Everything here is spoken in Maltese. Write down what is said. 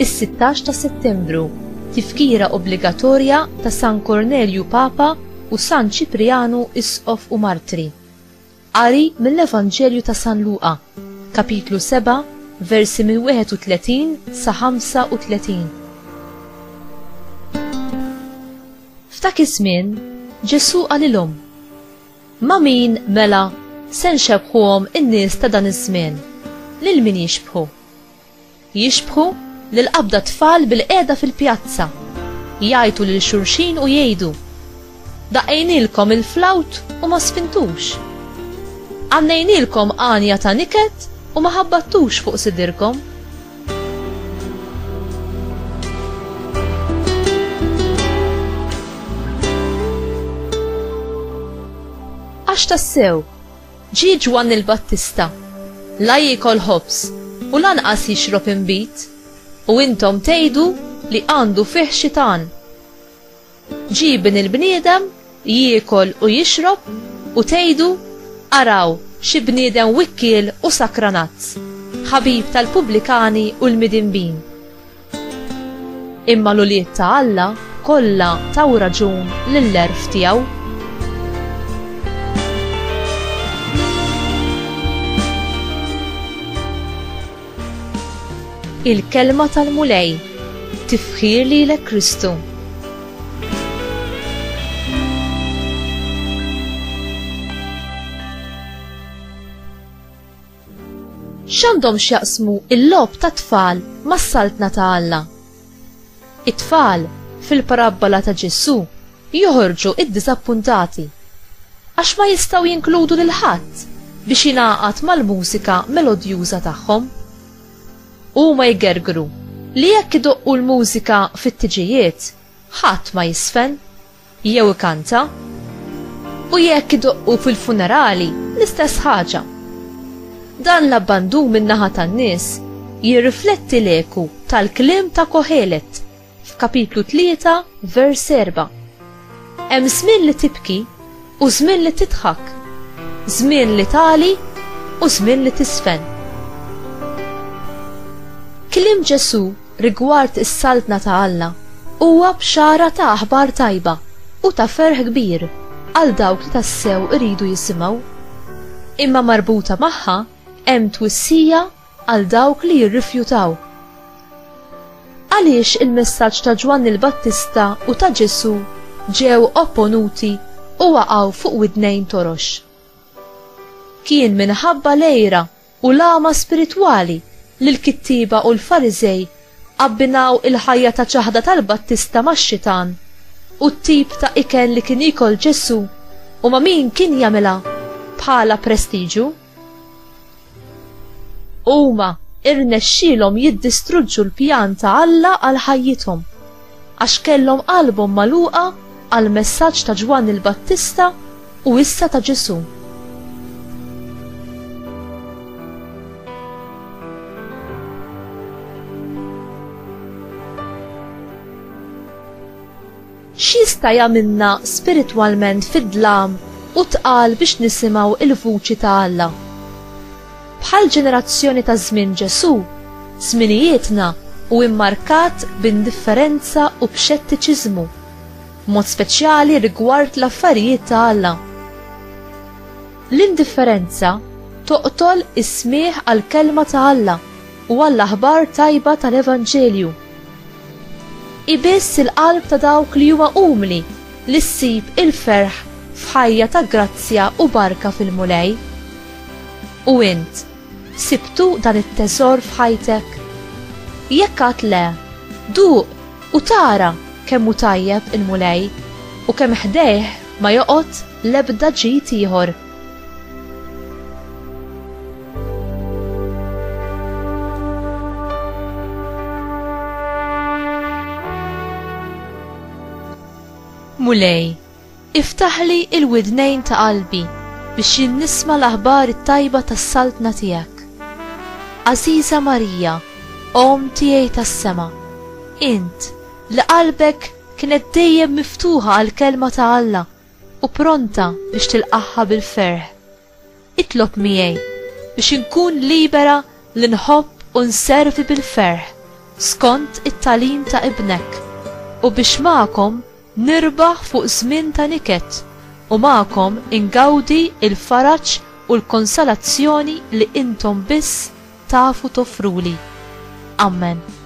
Is-16 ta' Settembru, tifkira obbligatorja ta' San Kornelju Papa u San Ċiprianu Isqof u Martri. Qari mill-Evanġelju ta' San Luqa, kapitlu 7, versi minn 31 sa 35. F'dak iż-żmien Ġesu qalilhom: ma' min mela se nxebbħuhom in-nies ta' dan iż-żmien? Lil min jixbħu? Jixbħu lil qabda tfal bil-qiegħda fil-pjazza, jgħidu lil xulxin u jgħidu: daqqejnilkom il-flawt u ma sfintux, għannejnilkom għanja ta' niket u ma ħabbattux fuq sidirkom. Għax tassew, ġie Ġwann il-Battista, la jiekol ħobs u lanqas jixrob imbit, u intom tgħidu li għandu fih xitan. Ġiebin il-bniedem jiekol u jixrob u tgħidu: araw xi bniedem wikkiel u sakranazz, ħabib tal-pubblikani u l-midinbin. Imma l-ulied ta' Alla kollha taw raġun lill-erf tiegħu. Il-kelma tal-mulej, tifħir lilek Kristu. X'għandhom x'jaqsmu il-lob ta' tfal mas-saltna ta' Alla? It-tfal fil-parabbola ta' Ġesu joħorġu id-diżappuntati għax ma jistgħu jinkludu lil ħadd biex jingħaqad mal-mużika melodjuża tagħhom. Huma jgergru li jekk idoqqu l-mużika fit-tiġijiet ħadd ma jisfen jew ikanta, u jekk idoqqu fil-funerali l-istess ħaġa. Dan l-abbandun min-naħa tan-nies jirrifletti l-eku tal-kliem ta' Kohelet f'kapitlu 3 vers 4. Hemm żmien li tibki u żmien li tidħak, żmien li tali u żmien li tisfen. Kliem Ġesu rigward is-saltna ta' Alla huwa bxara ta' aħbar tajba u ta' ferħ kbir għal dawk li tassew iridu jisimgħu. Imma marbuta magħha hemm twissija għal dawk li jirrifjutaw. Għaliex il-messaġġ ta' Ġwann il-Battista u ta' Ġesu ġew opponuti u waqgħu fuq widnejn torox? Kien minħabba lejra u lama spiritwali li l-kittiba u l-Fariżej abbinaw il-ħajja ta' ċaħda tal-Battista max-xitan u t-tip ta' ikel li kien jikol Ġesu u ma' min kien jagħmilha bħala prestiġu. Huma irnexxielhom jiddistruġġu l-pjan ta' Alla għal ħajjithom għax kellhom qalbhom magħluqa għal messaġġ ta' Ġwann il-Battista u issa ta' Ġesu. X'jista' jagħmilna spiritwalment fid-dlam u tqal biex nisimgħu il-vuċi ta' Alla? Bħal ġenerazzjoni ta' żmien Ġesu, żminijietna u immarkat b'indifferenza u b'xettiċiżmu, mod speċjali rigward l-affarijiet ta' Alla. L-indifferenza toqtol is-smieħ għall-kelma ta' Alla u għall-aħbar tajba tal-Evanġelju. Ibiss il-qalb ta' dawk li huma umli li ssib il-ferħ f'ħajja ta' grazzja u barka fil-mulej. U int, sibtu dan it-teżor f'ħajtek? Jekk għad le, duq u tara kemm hu tajjeb il-mulej u kemm ħdejh ma joqgħod l-ebda ġid ieħor. Mulej, iftaħli il-widnejn ta' qalbi biex jinnisma l-aħbar it-tajba tas-saltna tiegħek. Għażiża Marija, Om tiegħi tas-sema, int li qalbek kienet dejjem miftuħa għall kelma ta' Alla u pronta biex tilqaħħa bil-ferħ. Itlob miegħi biex inkun libera li nħobb u nservi bil-ferħ skont it-talim ta' ibnek u biex magħkom nirbaħ fuq żmien ta' niket u magħkom ingawdi il-faraġ u l-konsolazzjoni li intom biss tafu tofruli. Amen.